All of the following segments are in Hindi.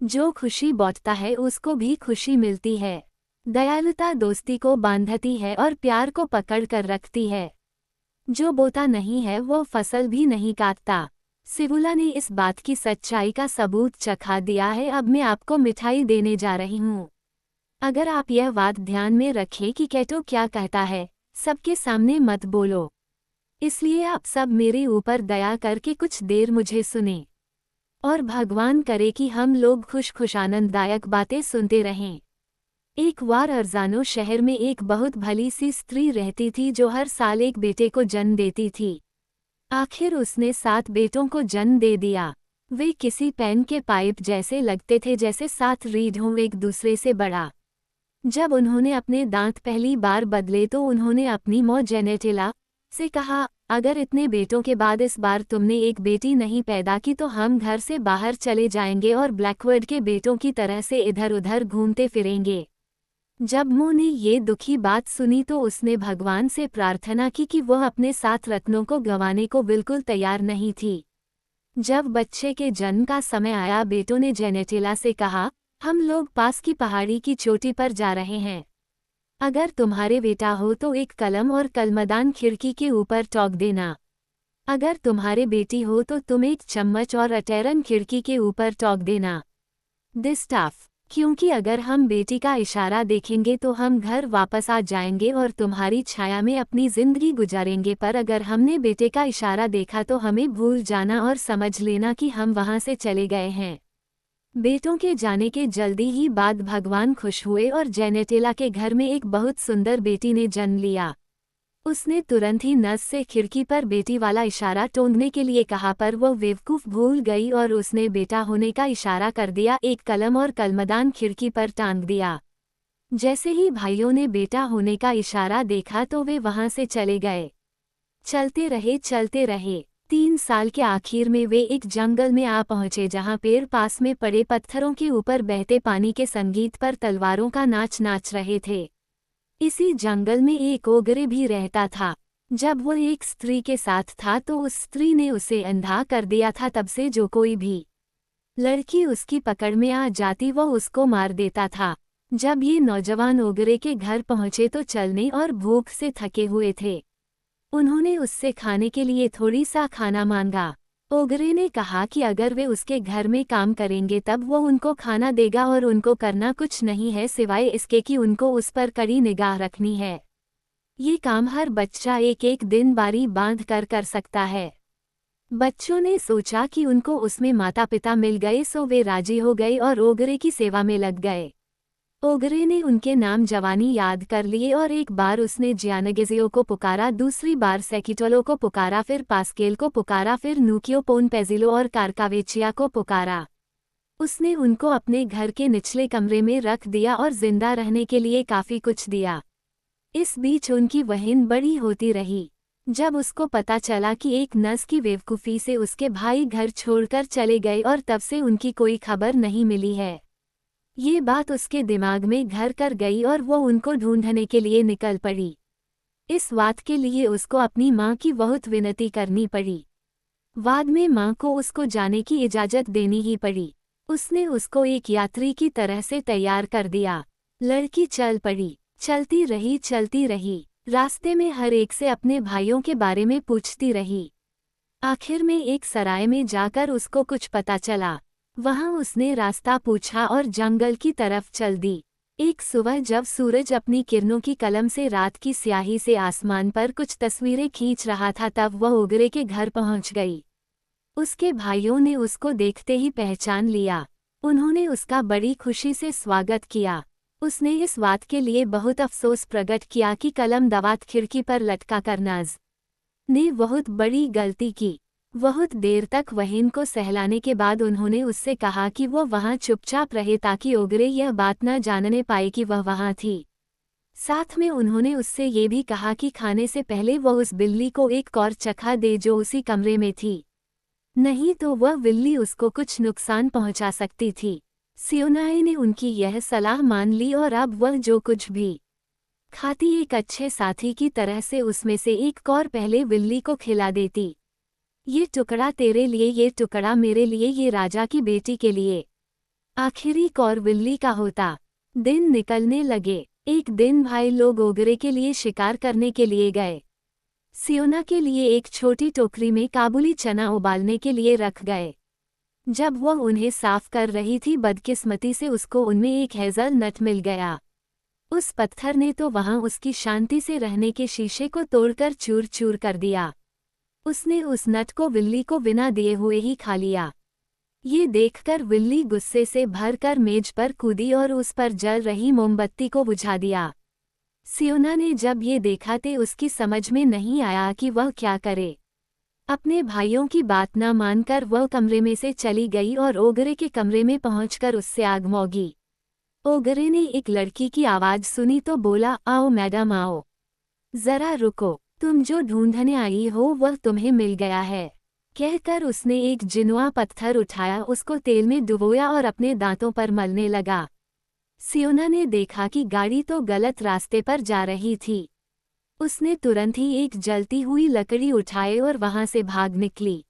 जो खुशी बांटता है उसको भी खुशी मिलती है। दयालुता दोस्ती को बांधती है और प्यार को पकड़ कर रखती है। जो बोता नहीं है वो फसल भी नहीं काटता। सिबुला ने इस बात की सच्चाई का सबूत चखा दिया है। अब मैं आपको मिठाई देने जा रही हूँ। अगर आप यह बात ध्यान में रखें कि कैटो क्या कहता है, सबके सामने मत बोलो। इसलिए आप सब मेरे ऊपर दया करके कुछ देर मुझे सुने। और भगवान करे कि हम लोग खुश आनंददायक बातें सुनते रहें। एक बार अरजानो शहर में एक बहुत भली सी स्त्री रहती थी जो हर साल एक बेटे को जन्म देती थी। आखिर उसने 7 बेटों को जन्म दे दिया। वे किसी पेन के पाइप जैसे लगते थे, जैसे 7 रीढ़ हों एक दूसरे से बड़ा। जब उन्होंने अपने दांत पहली बार बदले तो उन्होंने अपनी माँ जेनेटेला से कहा, अगर इतने बेटों के बाद इस बार तुमने एक बेटी नहीं पैदा की तो हम घर से बाहर चले जाएंगे और ब्लैकवर्ड के बेटों की तरह से इधर उधर घूमते फिरेंगे। जब मो ने ये दुखी बात सुनी तो उसने भगवान से प्रार्थना की कि वह अपने 7 रत्नों को गंवाने को बिल्कुल तैयार नहीं थी। जब बच्चे के जन्म का समय आया, बेटों ने जेनेटेला से कहा, हम लोग पास की पहाड़ी की चोटी पर जा रहे हैं। अगर तुम्हारे बेटा हो तो एक कलम और कलमदान खिड़की के ऊपर टोक देना। अगर तुम्हारे बेटी हो तो तुम एक चम्मच और अटैरन खिड़की के ऊपर टोक देना। दिस टफ, क्योंकि अगर हम बेटी का इशारा देखेंगे तो हम घर वापस आ जाएंगे और तुम्हारी छाया में अपनी जिंदगी गुजारेंगे, पर अगर हमने बेटे का इशारा देखा तो हमें भूल जाना और समझ लेना कि हम वहां से चले गए हैं। बेटों के जाने के जल्दी ही बाद भगवान खुश हुए और जेनेटेला के घर में एक बहुत सुंदर बेटी ने जन्म लिया। उसने तुरंत ही नस से खिड़की पर बेटी वाला इशारा टोंकने के लिए कहा, पर वो बेवकूफ़ भूल गई और उसने बेटा होने का इशारा कर दिया, एक कलम और कलमदान खिड़की पर टांग दिया। जैसे ही भाइयों ने बेटा होने का इशारा देखा तो वे वहां से चले गए। चलते रहे 3 साल के आखिर में वे एक जंगल में आ पहुंचे जहां पेड़ पास में पड़े पत्थरों के ऊपर बहते पानी के संगीत पर तलवारों का नाच रहे थे। इसी जंगल में एक ओगरे भी रहता था। जब वो एक स्त्री के साथ था तो उस स्त्री ने उसे अंधा कर दिया था। तब से जो कोई भी लड़की उसकी पकड़ में आ जाती वो उसको मार देता था। जब ये नौजवान ओगरे के घर पहुंचे तो चलने और भूख से थके हुए थे। उन्होंने उससे खाने के लिए थोड़ी सा खाना मांगा। ओगरे ने कहा कि अगर वे उसके घर में काम करेंगे तब वो उनको खाना देगा और उनको करना कुछ नहीं है सिवाय इसके कि उनको उस पर कड़ी निगाह रखनी है। ये काम हर बच्चा एक एक दिन बारी बांध कर सकता है। बच्चों ने सोचा कि उनको उसमें माता पिता मिल गए, सो वे राजी हो गए और ओगरे की सेवा में लग गए। ओगरे ने उनके नाम जवानी याद कर लिए और एक बार उसने जियानगेजियो को पुकारा, दूसरी बार सेकिटोलो को पुकारा, फिर पास्केल को पुकारा, फिर नूकियो पोनपेजिलो और कारकावेचिया को पुकारा। उसने उनको अपने घर के निचले कमरे में रख दिया और जिंदा रहने के लिए काफी कुछ दिया। इस बीच उनकी बहन बड़ी होती रही। जब उसको पता चला कि एक नर्स की बेवकूफ़ी से उसके भाई घर छोड़कर चले गए और तब से उनकी कोई खबर नहीं मिली है, ये बात उसके दिमाग में घर कर गई और वो उनको ढूंढने के लिए निकल पड़ी। इस बात के लिए उसको अपनी माँ की बहुत विनती करनी पड़ी। बाद में माँ को उसको जाने की इजाज़त देनी ही पड़ी। उसने उसको एक यात्री की तरह से तैयार कर दिया। लड़की चल पड़ी, चलती रही, रास्ते में हर एक से अपने भाइयों के बारे में पूछती रही। आखिर में एक सराय में जाकर उसको कुछ पता चला। वहां उसने रास्ता पूछा और जंगल की तरफ चल दी। एक सुबह जब सूरज अपनी किरणों की कलम से रात की स्याही से आसमान पर कुछ तस्वीरें खींच रहा था तब वह ओगरे के घर पहुंच गई। उसके भाइयों ने उसको देखते ही पहचान लिया। उन्होंने उसका बड़ी खुशी से स्वागत किया। उसने इस बात के लिए बहुत अफसोस प्रकट किया कि कलम दवात खिड़की पर लटका कर नाज ने बहुत बड़ी गलती की। बहुत देर तक बहन को सहलाने के बाद उन्होंने उससे कहा कि वो वहां चुपचाप रहे ताकि ओगरे यह बात न जानने पाए कि वह वहां थी। साथ में उन्होंने उससे ये भी कहा कि खाने से पहले वह उस बिल्ली को एक और चखा दे जो उसी कमरे में थी, नहीं तो वह बिल्ली उसको कुछ नुकसान पहुंचा सकती थी। सियोनाए ने उनकी यह सलाह मान ली और अब वह जो कुछ भी खाती एक अच्छे साथी की तरह से उसमें से एक और पहले बिल्ली को खिला देती। ये टुकड़ा तेरे लिए, ये टुकड़ा मेरे लिए, ये राजा की बेटी के लिए। आखिरी कौरविल्ली का होता। दिन निकलने लगे। एक दिन भाई लोग ओगरे के लिए शिकार करने के लिए गए। सियोना के लिए एक छोटी टोकरी में काबुली चना उबालने के लिए रख गए। जब वह उन्हें साफ कर रही थी, बदकिस्मती से उसको उनमें एक हेज़ल नट मिल गया। उस पत्थर ने तो वहां उसकी शांति से रहने के शीशे को तोड़कर चूर चूर कर दिया। उसने उस नट को विल्ली को बिना दिए हुए ही खा लिया। ये देखकर विल्ली गुस्से से भरकर मेज पर कूदी और उस पर जल रही मोमबत्ती को बुझा दिया। सियोना ने जब ये देखा तो उसकी समझ में नहीं आया कि वह क्या करे। अपने भाइयों की बात न मानकर वह कमरे में से चली गई और ओगरे के कमरे में पहुंचकर उससे आग मौगी। ओगरे ने एक लड़की की आवाज सुनी तो बोला, आओ मैडम आओ, जरा रुको, तुम जो ढूंढने आई हो वह तुम्हें मिल गया है। कहकर उसने एक जिनुआ पत्थर उठाया, उसको तेल में डुबोया और अपने दांतों पर मलने लगा। सियोना ने देखा कि गाड़ी तो गलत रास्ते पर जा रही थी। उसने तुरंत ही एक जलती हुई लकड़ी उठाई और वहां से भाग निकली।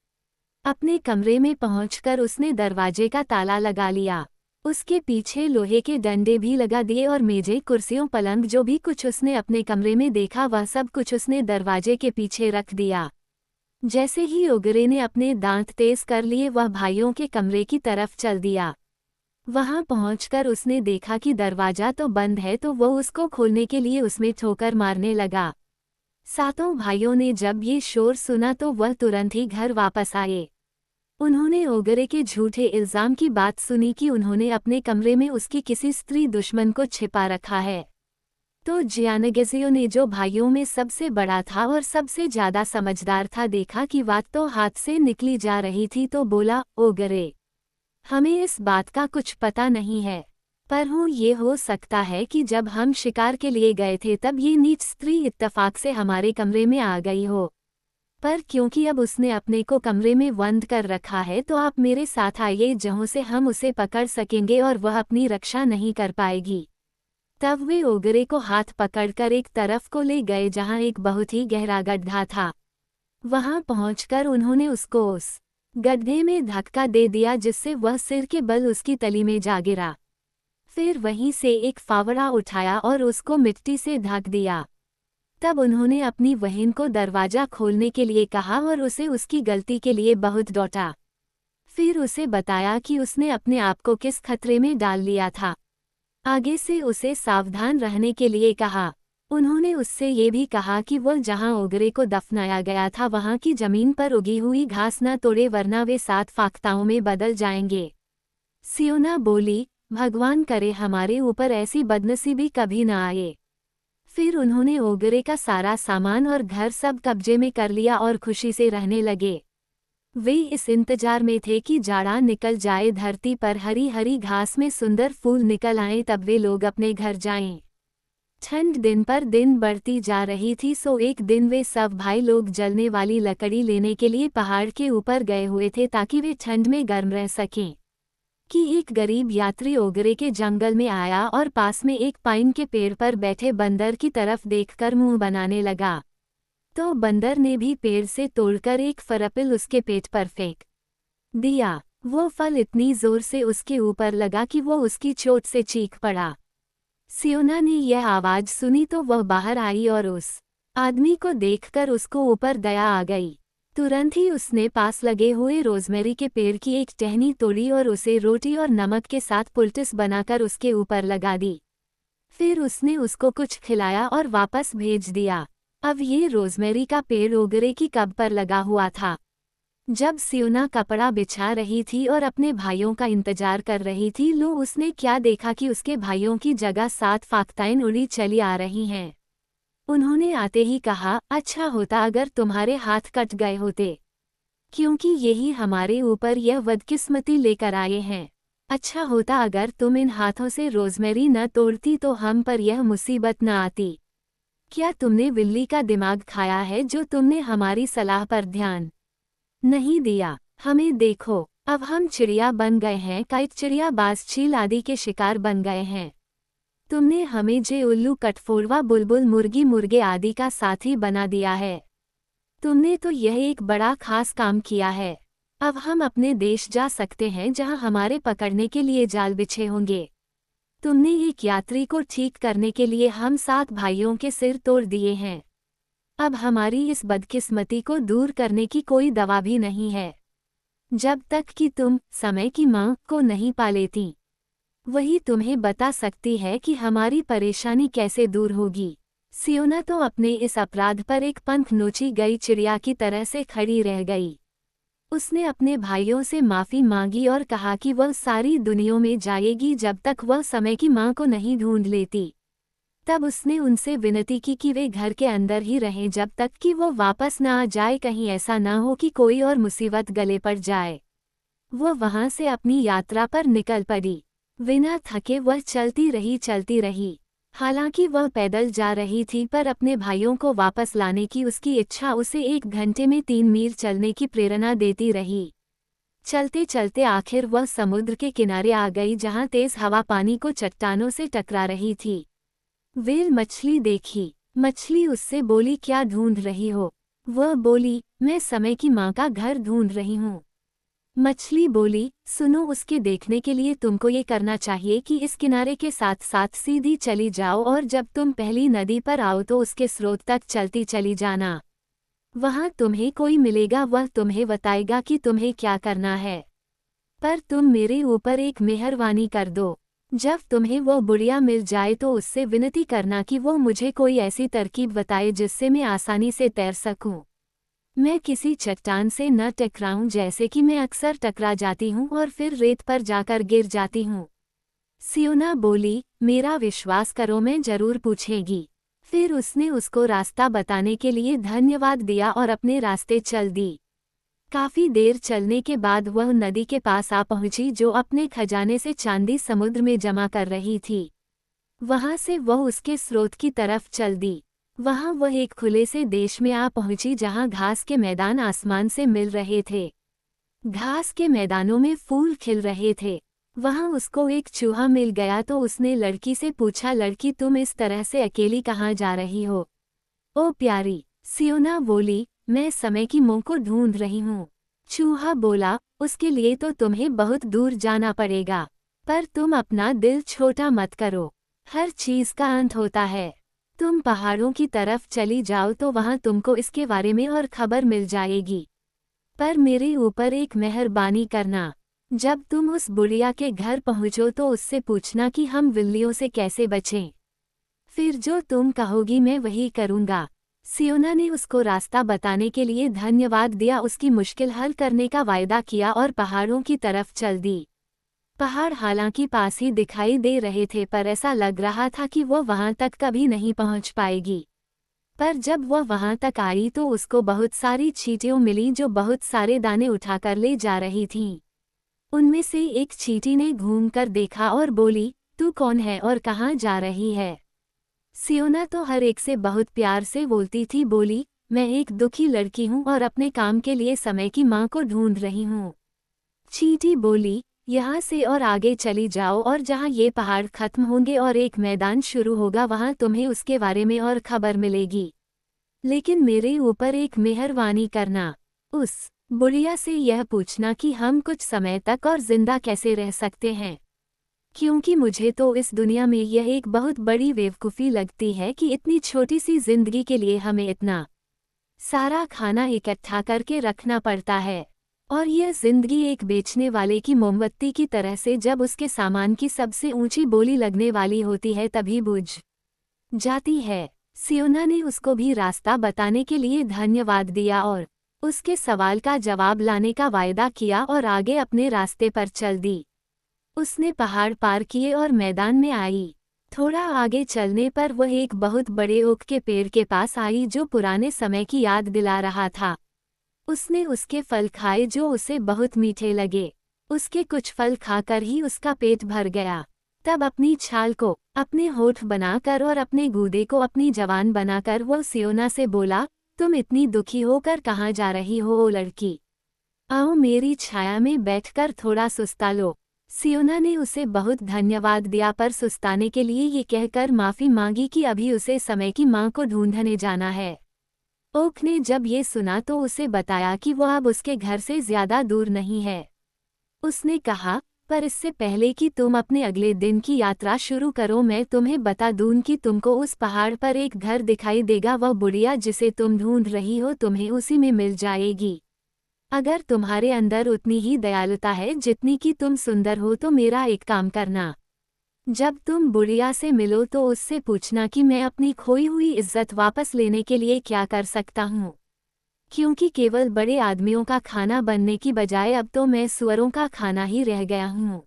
अपने कमरे में पहुंचकर उसने दरवाजे का ताला लगा लिया। उसके पीछे लोहे के डंडे भी लगा दिए और मेजें, कुर्सियों, पलंग, जो भी कुछ उसने अपने कमरे में देखा वह सब कुछ उसने दरवाजे के पीछे रख दिया। जैसे ही ओगरे ने अपने दांत तेज कर लिए, वह भाइयों के कमरे की तरफ चल दिया। वहां पहुंचकर उसने देखा कि दरवाजा तो बंद है, तो वह उसको खोलने के लिए उसमें ठोकर मारने लगा। सातों भाइयों ने जब ये शोर सुना तो वह तुरंत ही घर वापस आए। उन्होंने ओगरे के झूठे इल्जाम की बात सुनी कि उन्होंने अपने कमरे में उसकी किसी स्त्री दुश्मन को छिपा रखा है। तो जियानगेजियो ने, जो भाइयों में सबसे बड़ा था और सबसे ज्यादा समझदार था, देखा कि बात तो हाथ से निकली जा रही थी तो बोला, ओगरे, हमें इस बात का कुछ पता नहीं है, पर ये हो सकता है कि जब हम शिकार के लिए गए थे तब ये नीच स्त्री इत्तफाक से हमारे कमरे में आ गई हो। पर क्योंकि अब उसने अपने को कमरे में बंद कर रखा है तो आप मेरे साथ आइए, जहाँ से हम उसे पकड़ सकेंगे और वह अपनी रक्षा नहीं कर पाएगी। तब वे ओगरे को हाथ पकड़कर एक तरफ को ले गए जहां एक बहुत ही गहरा गड्ढा था। वहां पहुंचकर उन्होंने उसको उस गड्ढे में धक्का दे दिया जिससे वह सिर के बल उसकी तली में जा गिरा। फिर वहीं से एक फावड़ा उठाया और उसको मिट्टी से ढक दिया। तब उन्होंने अपनी बहन को दरवाजा खोलने के लिए कहा और उसे उसकी गलती के लिए बहुत डांटा। फिर उसे बताया कि उसने अपने आप को किस खतरे में डाल लिया था। आगे से उसे सावधान रहने के लिए कहा। उन्होंने उससे ये भी कहा कि वह जहां ओगरे को दफनाया गया था वहां की जमीन पर उगी हुई घास न तोड़े, वरना वे 7 फाख्ताओं में बदल जाएंगे। सियोना बोली, भगवान करे हमारे ऊपर ऐसी बदनसीबी कभी न आए। फिर उन्होंने ओगरे का सारा सामान और घर सब कब्जे में कर लिया और खुशी से रहने लगे। वे इस इंतजार में थे कि जाड़ा निकल जाए, धरती पर हरी हरी घास में सुंदर फूल निकल आए, तब वे लोग अपने घर जाएं। ठंड दिन पर दिन बढ़ती जा रही थी, सो एक दिन वे सब भाई लोग जलने वाली लकड़ी लेने के लिए पहाड़ के ऊपर गए हुए थे ताकि वे ठंड में गर्म रह सकें। कि एक गरीब यात्री ओगरे के जंगल में आया और पास में एक पाइन के पेड़ पर बैठे बंदर की तरफ देखकर मुंह बनाने लगा। तो बंदर ने भी पेड़ से तोड़कर एक फरपिल उसके पेट पर फेंक दिया। वो फल इतनी जोर से उसके ऊपर लगा कि वो उसकी चोट से चीख पड़ा। सियोना ने यह आवाज सुनी तो वह बाहर आई और उस आदमी को देखकर उसको ऊपर दया आ गई। तुरंत ही उसने पास लगे हुए रोजमेरी के पेड़ की एक टहनी तोड़ी और उसे रोटी और नमक के साथ पुलटिस बनाकर उसके ऊपर लगा दी। फिर उसने उसको कुछ खिलाया और वापस भेज दिया। अब ये रोजमेरी का पेड़ ओगरे की कब्र पर लगा हुआ था। जब सियोना कपड़ा बिछा रही थी और अपने भाइयों का इंतजार कर रही थी, लो उसने क्या देखा कि उसके भाइयों की जगह 7 फाख्ताएं उड़ी चली आ रही हैं। उन्होंने आते ही कहा, अच्छा होता अगर तुम्हारे हाथ कट गए होते, क्योंकि यही हमारे ऊपर यह बदकिस्मती लेकर आए हैं। अच्छा होता अगर तुम इन हाथों से रोजमेरी न तोड़ती तो हम पर यह मुसीबत न आती। क्या तुमने बिल्ली का दिमाग खाया है जो तुमने हमारी सलाह पर ध्यान नहीं दिया? हमें देखो, अब हम चिड़िया बन गए हैं, काइट, चिड़िया, बाज, चील आदि के शिकार बन गए हैं। तुमने हमें जे उल्लू, कटफोड़वा, बुलबुल, मुर्गी, मुर्गे आदि का साथी बना दिया है। तुमने तो यह एक बड़ा खास काम किया है। अब हम अपने देश जा सकते हैं जहां हमारे पकड़ने के लिए जाल बिछे होंगे। तुमने एक यात्री को ठीक करने के लिए हम 7 भाइयों के सिर तोड़ दिए हैं। अब हमारी इस बदकिस्मती को दूर करने की कोई दवा भी नहीं है, जब तक कि तुम समय की मां को नहीं पा लेती। वही तुम्हें बता सकती है कि हमारी परेशानी कैसे दूर होगी। सियोना तो अपने इस अपराध पर एक पंख नोची गई चिड़िया की तरह से खड़ी रह गई। उसने अपने भाइयों से माफ़ी मांगी और कहा कि वह सारी दुनिया में जाएगी जब तक वह समय की मां को नहीं ढूंढ लेती। तब उसने उनसे विनती की कि वे घर के अंदर ही रहें जब तक कि वो वापस न आ जाए, कहीं ऐसा न हो कि कोई और मुसीबत गले पड़ जाए। वह वहां से अपनी यात्रा पर निकल पड़ी। बिना थके वह चलती रही। हालांकि वह पैदल जा रही थी, पर अपने भाइयों को वापस लाने की उसकी इच्छा उसे 1 घंटे में 3 मील चलने की प्रेरणा देती रही। चलते चलते आखिर वह समुद्र के किनारे आ गई जहां तेज हवा पानी को चट्टानों से टकरा रही थी। व्हेल मछली देखी। मछली उससे बोली, क्या ढूंढ रही हो? वह बोली, मैं समय की मां का घर ढूंढ रही हूँ। मछली बोली, सुनो, उसके देखने के लिए तुमको ये करना चाहिए कि इस किनारे के साथ साथ सीधी चली जाओ और जब तुम पहली नदी पर आओ तो उसके स्रोत तक चलती चली जाना। वहां तुम्हें कोई मिलेगा, वह तुम्हें बताएगा कि तुम्हें क्या करना है। पर तुम मेरे ऊपर एक मेहरबानी कर दो। जब तुम्हें वो बुढ़िया मिल जाए तो उससे विनती करना कि वो मुझे कोई ऐसी तरकीब बताए जिससे मैं आसानी से तैर सकूं। मैं किसी चट्टान से न टकराऊं, जैसे कि मैं अक्सर टकरा जाती हूं और फिर रेत पर जाकर गिर जाती हूं। सियोना बोली, मेरा विश्वास करो, मैं जरूर पूछेगी। फिर उसने उसको रास्ता बताने के लिए धन्यवाद दिया और अपने रास्ते चल दी। काफी देर चलने के बाद वह नदी के पास आ पहुंची जो अपने खजाने से चांदी समुद्र में जमा कर रही थी। वहां से वह उसके स्रोत की तरफ चल दी। वहां वह एक खुले से देश में आ पहुंची जहां घास के मैदान आसमान से मिल रहे थे। घास के मैदानों में फूल खिल रहे थे। वहां उसको एक चूहा मिल गया तो उसने लड़की से पूछा, लड़की, तुम इस तरह से अकेली कहाँ जा रही हो? ओ प्यारी, सियोना बोली, मैं समय की मां को ढूंढ रही हूँ। चूहा बोला, उसके लिए तो तुम्हें बहुत दूर जाना पड़ेगा, पर तुम अपना दिल छोटा मत करो, हर चीज का अंत होता है। तुम पहाड़ों की तरफ चली जाओ तो वहां तुमको इसके बारे में और खबर मिल जाएगी। पर मेरे ऊपर एक मेहरबानी करना, जब तुम उस बुढ़िया के घर पहुंचो तो उससे पूछना कि हम बिल्लियों से कैसे बचें। फिर जो तुम कहोगी मैं वही करूंगा। सियोना ने उसको रास्ता बताने के लिए धन्यवाद दिया, उसकी मुश्किल हल करने का वायदा किया और पहाड़ों की तरफ चल दी। पहाड़ हालांकि पास ही दिखाई दे रहे थे, पर ऐसा लग रहा था कि वह वहां तक कभी नहीं पहुंच पाएगी। पर जब वह वहां तक आई तो उसको बहुत सारी चींटियां मिली जो बहुत सारे दाने उठाकर ले जा रही थीं। उनमें से एक चींटी ने घूमकर देखा और बोली, तू कौन है और कहाँ जा रही है? सियोना तो हर एक से बहुत प्यार से बोलती थी, बोली, मैं एक दुखी लड़की हूँ और अपने काम के लिए समय की मां को ढूंढ रही हूँ। चींटी बोली, यहाँ से और आगे चली जाओ और जहाँ ये पहाड़ खत्म होंगे और एक मैदान शुरू होगा वहाँ तुम्हें उसके बारे में और खबर मिलेगी। लेकिन मेरे ऊपर एक मेहरबानी करना, उस बुढ़िया से यह पूछना कि हम कुछ समय तक और जिंदा कैसे रह सकते हैं, क्योंकि मुझे तो इस दुनिया में यह एक बहुत बड़ी बेवकूफ़ी लगती है कि इतनी छोटी सी जिंदगी के लिए हमें इतना सारा खाना इकट्ठा करके रखना पड़ता है। और यह जिंदगी एक बेचने वाले की मोमबत्ती की तरह से जब उसके सामान की सबसे ऊंची बोली लगने वाली होती है तभी बुझ जाती है। सियोना ने उसको भी रास्ता बताने के लिए धन्यवाद दिया और उसके सवाल का जवाब लाने का वायदा किया और आगे अपने रास्ते पर चल दी। उसने पहाड़ पार किए और मैदान में आई। थोड़ा आगे चलने पर वह एक बहुत बड़े ओक के पेड़ के पास आई जो पुराने समय की याद दिला रहा था। उसने उसके फल खाए जो उसे बहुत मीठे लगे। उसके कुछ फल खाकर ही उसका पेट भर गया। तब अपनी छाल को अपने होठ बनाकर और अपने गूदे को अपनी जवान बनाकर वह सियोना से बोला, तुम इतनी दुखी होकर कहाँ जा रही हो ओ लड़की? आओ मेरी छाया में बैठकर थोड़ा सुस्ता लो। सियोना ने उसे बहुत धन्यवाद दिया, पर सुस्ताने के लिए ये कहकर माफ़ी मांगी कि अभी उसे समय की मां को ढूंढने जाना है। ओक ने जब ये सुना तो उसे बताया कि वो अब उसके घर से ज्यादा दूर नहीं है। उसने कहा, पर इससे पहले कि तुम अपने अगले दिन की यात्रा शुरू करो, मैं तुम्हें बता दूं कि तुमको उस पहाड़ पर एक घर दिखाई देगा। वह बुढ़िया जिसे तुम ढूंढ रही हो तुम्हें उसी में मिल जाएगी। अगर तुम्हारे अंदर उतनी ही दयालुता है जितनी कि तुम सुंदर हो तो मेरा एक काम करना। जब तुम बुढ़िया से मिलो तो उससे पूछना कि मैं अपनी खोई हुई इज्जत वापस लेने के लिए क्या कर सकता हूँ, क्योंकि केवल बड़े आदमियों का खाना बनने की बजाय अब तो मैं सुअरों का खाना ही रह गया हूँ।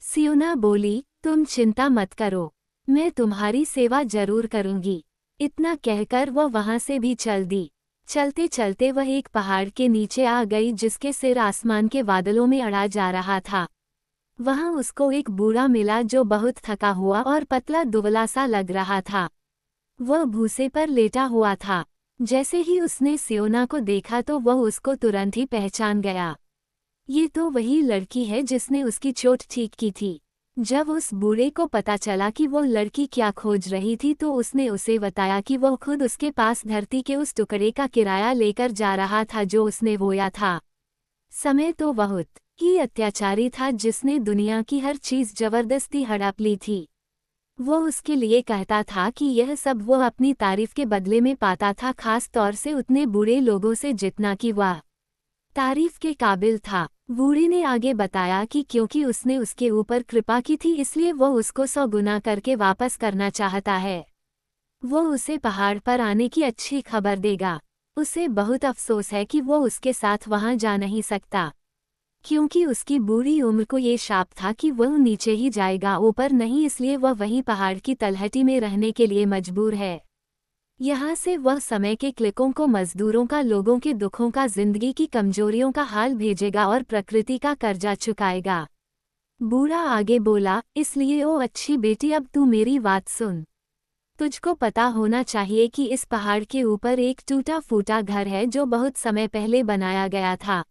सियोना बोली, तुम चिंता मत करो, मैं तुम्हारी सेवा जरूर करूँगी। इतना कहकर वह वहाँ से भी चल दी। चलते चलते वह एक पहाड़ के नीचे आ गई जिसके सिर आसमान के बादलों में अड़ा जा रहा था। वहाँ उसको एक बूढ़ा मिला जो बहुत थका हुआ और पतला दुबला सा लग रहा था। वह भूसे पर लेटा हुआ था। जैसे ही उसने सियोना को देखा तो वह उसको तुरंत ही पहचान गया। ये तो वही लड़की है जिसने उसकी चोट ठीक की थी। जब उस बूढ़े को पता चला कि वो लड़की क्या खोज रही थी तो उसने उसे बताया कि वह खुद उसके पास धरती के उस टुकड़े का किराया लेकर जा रहा था जो उसने बोया था। समय तो बहुत ही अत्याचारी था जिसने दुनिया की हर चीज जबरदस्ती हड़प ली थी। वो उसके लिए कहता था कि यह सब वो अपनी तारीफ के बदले में पाता था, खास तौर से उतने बूढ़े लोगों से जितना कि वह तारीफ के काबिल था। बूढ़े ने आगे बताया कि क्योंकि उसने उसके ऊपर कृपा की थी इसलिए वो उसको 100 गुना करके वापस करना चाहता है। वो उसे पहाड़ पर आने की अच्छी खबर देगा। उसे बहुत अफसोस है कि वो उसके साथ वहां जा नहीं सकता, क्योंकि उसकी बूढ़ी उम्र को ये शाप था कि वह नीचे ही जाएगा, ऊपर नहीं, इसलिए वह वहीं पहाड़ की तलहटी में रहने के लिए मजबूर है। यहाँ से वह समय के क्लिकों को, मजदूरों का, लोगों के दुखों का, जिंदगी की कमजोरियों का हाल भेजेगा और प्रकृति का कर्जा चुकाएगा। बूढ़ा आगे बोला, इसलिए ओ अच्छी बेटी अब तू मेरी बात सुन। तुझको पता होना चाहिए कि इस पहाड़ के ऊपर एक टूटा फूटा घर है जो बहुत समय पहले बनाया गया था।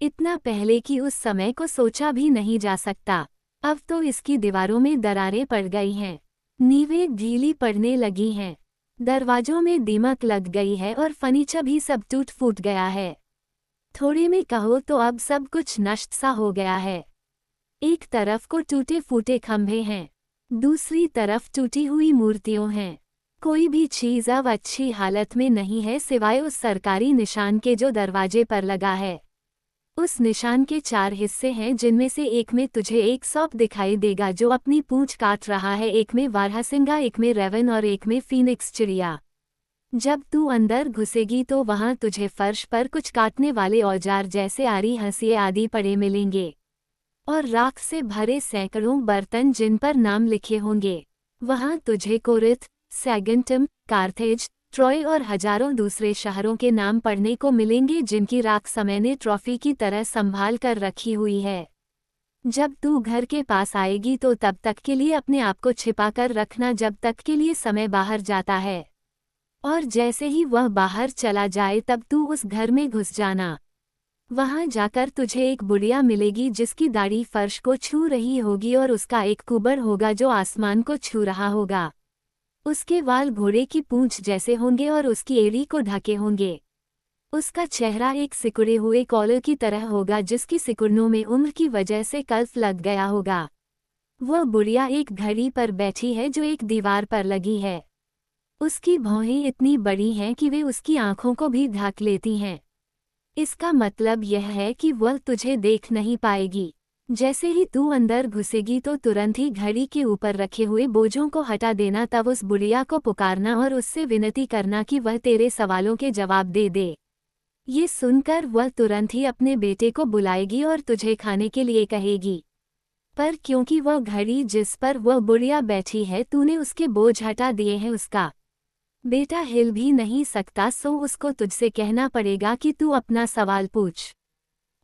इतना पहले कि उस समय को सोचा भी नहीं जा सकता। अब तो इसकी दीवारों में दरारें पड़ गई हैं, नींवें ढीली पड़ने लगी हैं, दरवाजों में दीमक लग गई है और फर्नीचर भी सब टूट फूट गया है। थोड़े में कहो तो अब सब कुछ नष्ट सा हो गया है। एक तरफ को टूटे फूटे खंभे हैं, दूसरी तरफ टूटी हुई मूर्तियां हैं। कोई भी चीज अब अच्छी हालत में नहीं है सिवाय उस सरकारी निशान के जो दरवाजे पर लगा है। उस निशान के 4 हिस्से हैं जिनमें से एक में तुझे एक सांप दिखाई देगा जो अपनी पूंछ काट रहा है, एक में बारहसिंगा, एक में रेवन और एक में फीनिक्स चिड़िया। जब तू अंदर घुसेगी तो वहां तुझे फर्श पर कुछ काटने वाले औजार जैसे आरी, हंसिए आदि पड़े मिलेंगे और राख से भरे सैकड़ों बर्तन जिन पर नाम लिखे होंगे। वहां तुझे कोरिथ, सैगंटम, कार्थेज, ट्रॉय और हजारों दूसरे शहरों के नाम पढ़ने को मिलेंगे जिनकी राख समय ने ट्रॉफी की तरह संभाल कर रखी हुई है। जब तू घर के पास आएगी तो तब तक के लिए अपने आप को छिपा कर रखना जब तक के लिए समय बाहर जाता है, और जैसे ही वह बाहर चला जाए तब तू उस घर में घुस जाना। वहां जाकर तुझे एक बुढ़िया मिलेगी जिसकी दाढ़ी फर्श को छू रही होगी और उसका एक कुबड़ होगा जो आसमान को छू रहा होगा। उसके वाल घोड़े की पूंछ जैसे होंगे और उसकी एड़ी को ढके होंगे। उसका चेहरा एक सिकुड़े हुए कॉलर की तरह होगा जिसकी सिकुड़नों में उम्र की वजह से कल्फ लग गया होगा। वह बुढ़िया एक घड़ी पर बैठी है जो एक दीवार पर लगी है। उसकी भौहें इतनी बड़ी हैं कि वे उसकी आंखों को भी ढक लेती हैं। इसका मतलब यह है कि वह तुझे देख नहीं पाएगी। जैसे ही तू अंदर घुसेगी तो तुरंत ही घड़ी के ऊपर रखे हुए बोझों को हटा देना, तब उस बुढ़िया को पुकारना और उससे विनती करना कि वह तेरे सवालों के जवाब दे दे। ये सुनकर वह तुरंत ही अपने बेटे को बुलाएगी और तुझे खाने के लिए कहेगी। पर क्योंकि वह घड़ी जिस पर वह बुढ़िया बैठी है तूने उसके बोझ हटा दिए हैं, उसका बेटा हिल भी नहीं सकता, सो उसको तुझसे कहना पड़ेगा कि तू अपना सवाल पूछ।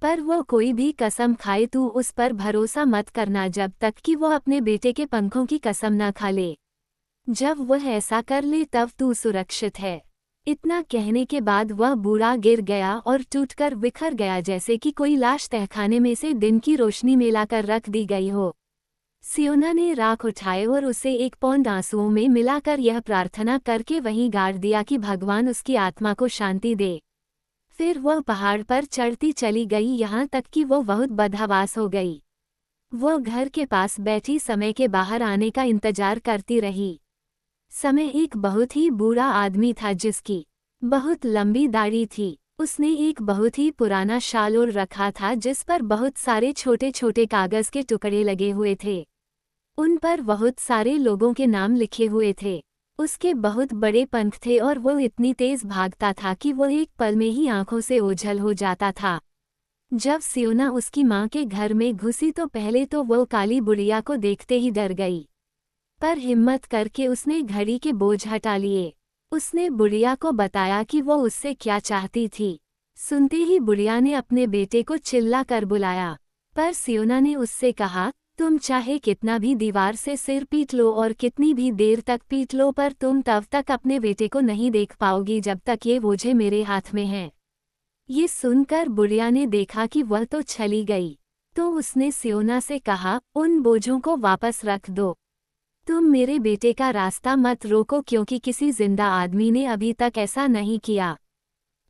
पर वो कोई भी कसम खाए तू उस पर भरोसा मत करना जब तक कि वो अपने बेटे के पंखों की कसम न खा ले। जब वह ऐसा कर ले तब तू सुरक्षित है। इतना कहने के बाद वह बूढ़ा गिर गया और टूटकर बिखर गया जैसे कि कोई लाश तहखाने में से दिन की रोशनी में लाकर रख दी गई हो। सियोना ने राख उठाए और उसे 1 पौंड आंसुओं में मिलाकर यह प्रार्थना करके वहीं गाड़ दिया कि भगवान उसकी आत्मा को शांति दे। फिर वह पहाड़ पर चढ़ती चली गई, यहाँ तक कि वो बहुत बदहवास हो गई। वो घर के पास बैठी समय के बाहर आने का इंतजार करती रही। समय एक बहुत ही बूढ़ा आदमी था जिसकी बहुत लंबी दाढ़ी थी। उसने एक बहुत ही पुराना शाल ओढ़ रखा था जिस पर बहुत सारे छोटे छोटे कागज के टुकड़े लगे हुए थे। उन पर बहुत सारे लोगों के नाम लिखे हुए थे। उसके बहुत बड़े पंख थे और वो इतनी तेज भागता था कि वो एक पल में ही आंखों से ओझल हो जाता था। जब सियोना उसकी माँ के घर में घुसी तो पहले तो वो काली बुढ़िया को देखते ही डर गई, पर हिम्मत करके उसने घड़ी के बोझ हटा लिए। उसने बुढ़िया को बताया कि वो उससे क्या चाहती थी। सुनते ही बुढ़िया ने अपने बेटे को चिल्ला कर बुलाया, पर सियोना ने उससे कहा, तुम चाहे कितना भी दीवार से सिर पीट लो और कितनी भी देर तक पीट लो, पर तुम तब तक अपने बेटे को नहीं देख पाओगी जब तक ये बोझे मेरे हाथ में हैं। ये सुनकर बुढ़िया ने देखा कि वह तो चली गई, तो उसने सियोना से कहा, उन बोझों को वापस रख दो। तुम मेरे बेटे का रास्ता मत रोको क्योंकि किसी जिंदा आदमी ने अभी तक ऐसा नहीं किया।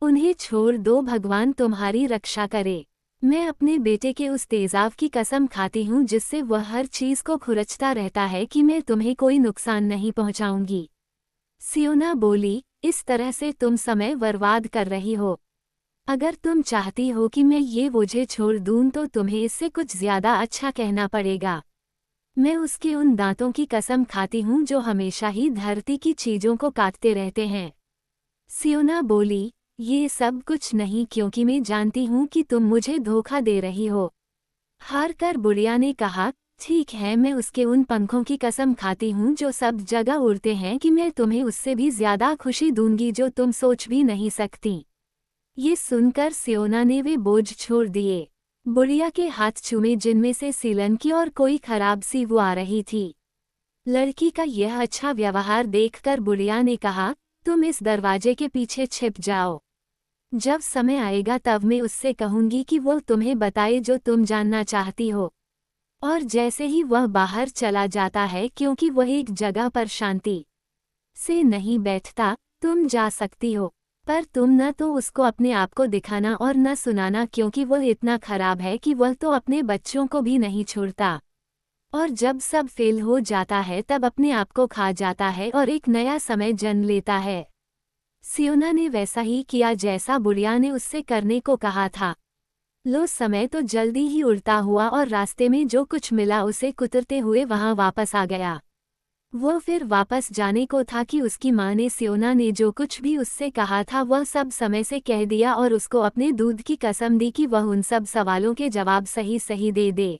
उन्हें छोड़ दो, भगवान तुम्हारी रक्षा करे। मैं अपने बेटे के उस तेजाब की कसम खाती हूँ जिससे वह हर चीज को खुरचता रहता है कि मैं तुम्हें कोई नुकसान नहीं पहुँचाऊंगी। सियोना बोली, इस तरह से तुम समय बर्बाद कर रही हो। अगर तुम चाहती हो कि मैं ये बोझे छोड़ दूं तो तुम्हें इससे कुछ ज्यादा अच्छा कहना पड़ेगा। मैं उसके उन दांतों की कसम खाती हूँ जो हमेशा ही धरती की चीजों को काटते रहते हैं। सियोना बोली, ये सब कुछ नहीं क्योंकि मैं जानती हूँ कि तुम मुझे धोखा दे रही हो। हार कर बुढ़िया ने कहा, ठीक है, मैं उसके उन पंखों की कसम खाती हूँ जो सब जगह उड़ते हैं कि मैं तुम्हें उससे भी ज्यादा खुशी दूंगी जो तुम सोच भी नहीं सकती। ये सुनकर सियोना ने वे बोझ छोड़ दिए। बुढ़िया के हाथ चूमे जिनमें से सीलन की और कोई खराब सी वो आ रही थी। लड़की का यह अच्छा व्यवहार देखकर बुढ़िया ने कहा, तुम इस दरवाजे के पीछे छिप जाओ। जब समय आएगा तब मैं उससे कहूंगी कि वो तुम्हें बताए जो तुम जानना चाहती हो। और जैसे ही वह बाहर चला जाता है क्योंकि वह एक जगह पर शांति से नहीं बैठता, तुम जा सकती हो, पर तुम न तो उसको अपने आप को दिखाना और न सुनाना क्योंकि वह इतना खराब है कि वह तो अपने बच्चों को भी नहीं छोड़ता। और जब सब फेल हो जाता है तब अपने आप को खा जाता है और एक नया समय जन्म लेता है। सियोना ने वैसा ही किया जैसा बुढ़िया ने उससे करने को कहा था। लो समय तो जल्दी ही उड़ता हुआ और रास्ते में जो कुछ मिला उसे कुतरते हुए वहां वापस आ गया। वो फिर वापस जाने को था कि उसकी माँ ने सियोना ने जो कुछ भी उससे कहा था वह सब समय से कह दिया और उसको अपने दूध की कसम दी कि वह उन सब सवालों के जवाब सही सही दे दे।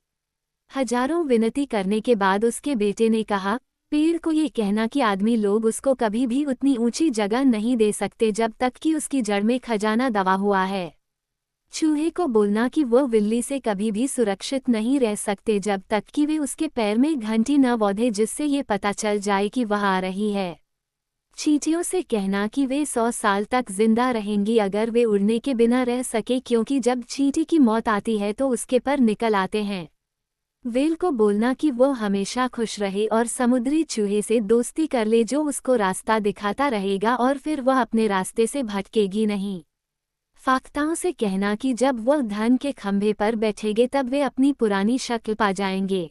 हजारों विनती करने के बाद उसके बेटे ने कहा, पेड़ को ये कहना कि आदमी लोग उसको कभी भी उतनी ऊंची जगह नहीं दे सकते जब तक कि उसकी जड़ में खजाना दबा हुआ है। चूहे को बोलना कि वो बिल्ली से कभी भी सुरक्षित नहीं रह सकते जब तक कि वे उसके पैर में घंटी न बौधे जिससे ये पता चल जाए कि वह आ रही है। चींटियों से कहना कि वे 100 साल तक जिंदा रहेंगी अगर वे उड़ने के बिना रह सके क्योंकि जब चींटी की मौत आती है तो उसके पर निकल आते हैं। वेल को बोलना कि वो हमेशा खुश रहे और समुद्री चूहे से दोस्ती कर ले जो उसको रास्ता दिखाता रहेगा और फिर वह अपने रास्ते से भटकेगी नहीं। फाख्ताओं से कहना कि जब वह धन के खंभे पर बैठेंगे तब वे अपनी पुरानी शक्ल पा जाएंगे।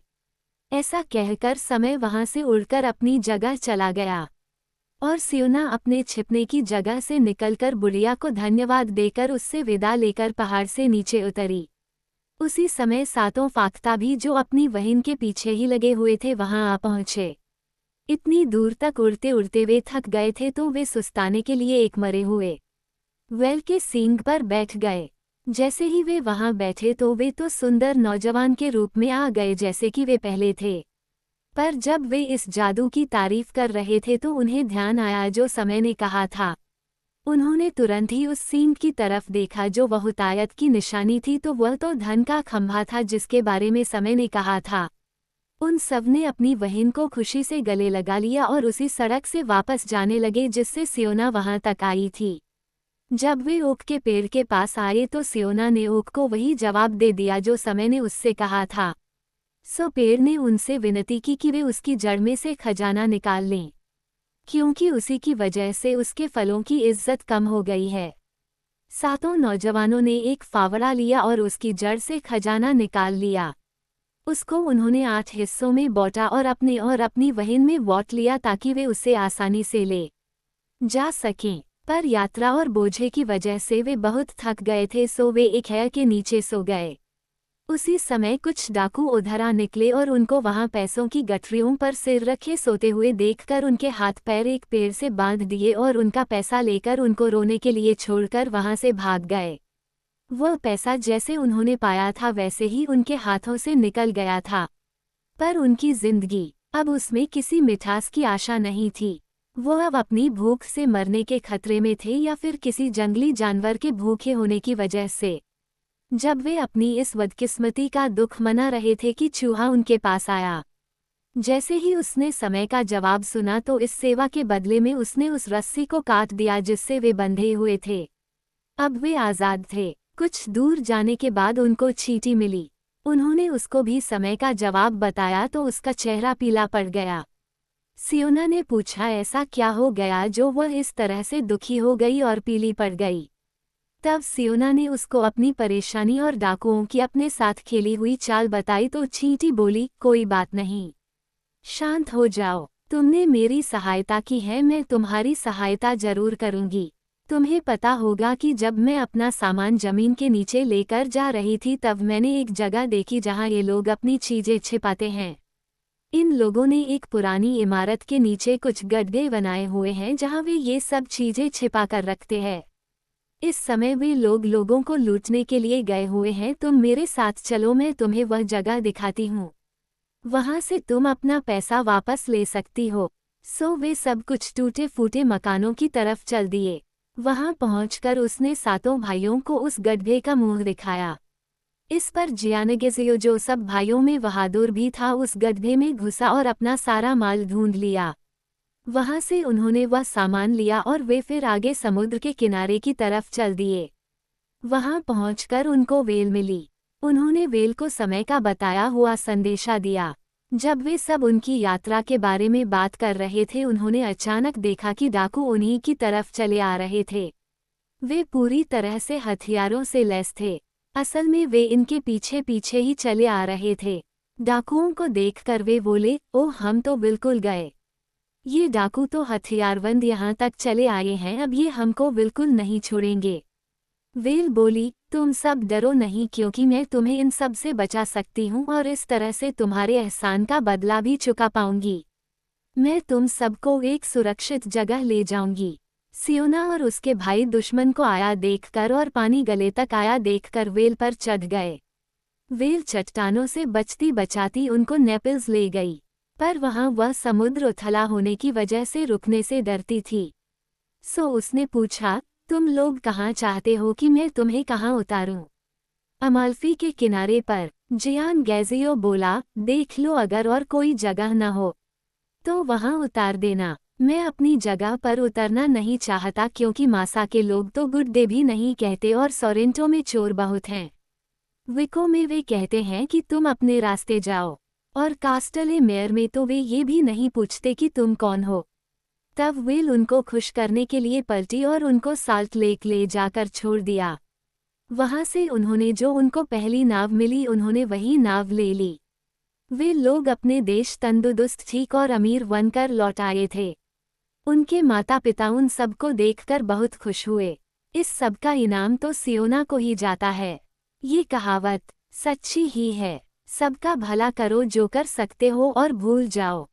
ऐसा कहकर समय वहां से उड़कर अपनी जगह चला गया और सियोना अपने छिपने की जगह से निकलकर बुढ़िया को धन्यवाद देकर उससे विदा लेकर पहाड़ से नीचे उतरी। उसी समय 7 फाख्ता भी जो अपनी बहन के पीछे ही लगे हुए थे वहां आ पहुंचे। इतनी दूर तक उड़ते उड़ते वे थक गए थे तो वे सुस्ताने के लिए एक मरे हुए वेल के सींग पर बैठ गए। जैसे ही वे वहां बैठे तो वे तो सुंदर नौजवान के रूप में आ गए जैसे कि वे पहले थे। पर जब वे इस जादू की तारीफ कर रहे थे तो उन्हें ध्यान आया जो समय ने कहा था। उन्होंने तुरंत ही उस सींग की तरफ देखा जो बहुतायत की निशानी थी तो वह तो धन का खंभा था जिसके बारे में समय ने कहा था। उन सब ने अपनी बहन को खुशी से गले लगा लिया और उसी सड़क से वापस जाने लगे जिससे सियोना वहां तक आई थी। जब वे ओक के पेड़ के पास आए तो सियोना ने ओक को वही जवाब दे दिया जो समय ने उससे कहा था। सो पेड़ ने उनसे विनती की कि वे उसकी जड़ में से खजाना निकाल लें, क्योंकि उसी की वजह से उसके फलों की इज्जत कम हो गई है। सातों नौजवानों ने एक फावड़ा लिया और उसकी जड़ से खजाना निकाल लिया। उसको उन्होंने 8 हिस्सों में बांटा और अपनी वहीन में बांट लिया ताकि वे उसे आसानी से ले जा सकें। पर यात्रा और बोझे की वजह से वे बहुत थक गए थे, सो वे एक है के नीचे सो गए। उसी समय कुछ डाकू उधर आ निकले और उनको वहां पैसों की गठरियों पर सिर रखे सोते हुए देखकर उनके हाथ पैर एक पेड़ से बांध दिए और उनका पैसा लेकर उनको रोने के लिए छोड़कर वहां से भाग गए। वह पैसा जैसे उन्होंने पाया था वैसे ही उनके हाथों से निकल गया था, पर उनकी जिंदगी अब उसमें किसी मिठास की आशा नहीं थी। वो अब अपनी भूख से मरने के खतरे में थे या फिर किसी जंगली जानवर के भूखे होने की वजह से। जब वे अपनी इस बदकिस्मती का दुख मना रहे थे कि चूहा उनके पास आया। जैसे ही उसने समय का जवाब सुना तो इस सेवा के बदले में उसने उस रस्सी को काट दिया जिससे वे बंधे हुए थे। अब वे आज़ाद थे। कुछ दूर जाने के बाद उनको चींटी मिली। उन्होंने उसको भी समय का जवाब बताया तो उसका चेहरा पीला पड़ गया। सियोना ने पूछा, ऐसा क्या हो गया जो वह इस तरह से दुखी हो गई और पीली पड़ गई? तब सियोना ने उसको अपनी परेशानी और डाकुओं की अपने साथ खेली हुई चाल बताई तो चींटी बोली, कोई बात नहीं, शांत हो जाओ। तुमने मेरी सहायता की है, मैं तुम्हारी सहायता जरूर करूंगी। तुम्हें पता होगा कि जब मैं अपना सामान जमीन के नीचे लेकर जा रही थी तब मैंने एक जगह देखी जहां ये लोग अपनी चीजें छिपाते हैं। इन लोगों ने एक पुरानी इमारत के नीचे कुछ गड्ढे बनाए हुए हैं जहां वे ये सब चीजें छिपा कर रखते हैं। इस समय वे लोग लोगों को लूटने के लिए गए हुए हैं। तुम मेरे साथ चलो, मैं तुम्हें वह जगह दिखाती हूँ। वहां से तुम अपना पैसा वापस ले सकती हो। सो वे सब कुछ टूटे फूटे मकानों की तरफ चल दिए। वहां पहुंचकर उसने सातों भाइयों को उस गड्ढे का मुंह दिखाया। इस पर जियानगेजियो, जो सब भाइयों में बहादुर भी था, उस गड्ढे में घुसा और अपना सारा माल ढूंढ लिया। वहां से उन्होंने वह सामान लिया और वे फिर आगे समुद्र के किनारे की तरफ चल दिए। वहां पहुंचकर उनको वेल मिली। उन्होंने वेल को समय का बताया हुआ संदेशा दिया। जब वे सब उनकी यात्रा के बारे में बात कर रहे थे उन्होंने अचानक देखा कि डाकू उन्हीं की तरफ चले आ रहे थे। वे पूरी तरह से हथियारों से लैस थे। असल में वे इनके पीछे पीछे ही चले आ रहे थे। डाकुओं को देखकर वे बोले, ओह, हम तो बिल्कुल गए। ये डाकू तो हथियारबंद यहाँ तक चले आए हैं, अब ये हमको बिल्कुल नहीं छोड़ेंगे। वेल बोली, तुम सब डरो नहीं, क्योंकि मैं तुम्हें इन सब से बचा सकती हूँ और इस तरह से तुम्हारे एहसान का बदला भी चुका पाऊंगी। मैं तुम सबको एक सुरक्षित जगह ले जाऊंगी। सियोना और उसके भाई दुश्मन को आया देखकर और पानी गले तक आया देखकर वेल पर चढ़ गए। वेल चट्टानों से बचती बचाती उनको नेपल्स ले गई, पर वहां वह समुद्र उथला होने की वजह से रुकने से डरती थी। सो उसने पूछा, तुम लोग कहाँ चाहते हो कि मैं तुम्हें कहाँ उतारूं? अमाल्फी के किनारे पर। जियानगेजियो बोला, देख लो, अगर और कोई जगह न हो तो वहां उतार देना। मैं अपनी जगह पर उतरना नहीं चाहता क्योंकि मासा के लोग तो गुड डे भी नहीं कहते और सोरेंटो में चोर बहुत हैं। विको में वे कहते हैं कि तुम अपने रास्ते जाओ, और कास्टले मेयर में तो वे ये भी नहीं पूछते कि तुम कौन हो। तब वेल उनको खुश करने के लिए पलटी और उनको साल्ट लेक ले जाकर छोड़ दिया। वहां से उन्होंने जो उनको पहली नाव मिली उन्होंने वही नाव ले ली। वे लोग अपने देश तंदुरुस्त, ठीक और अमीर बनकर लौट आए थे। उनके माता पिता उन सबको देखकर बहुत खुश हुए। इस सब का इनाम तो सियोना को ही जाता है। ये कहावत सच्ची ही है, सबका भला करो जो कर सकते हो और भूल जाओ।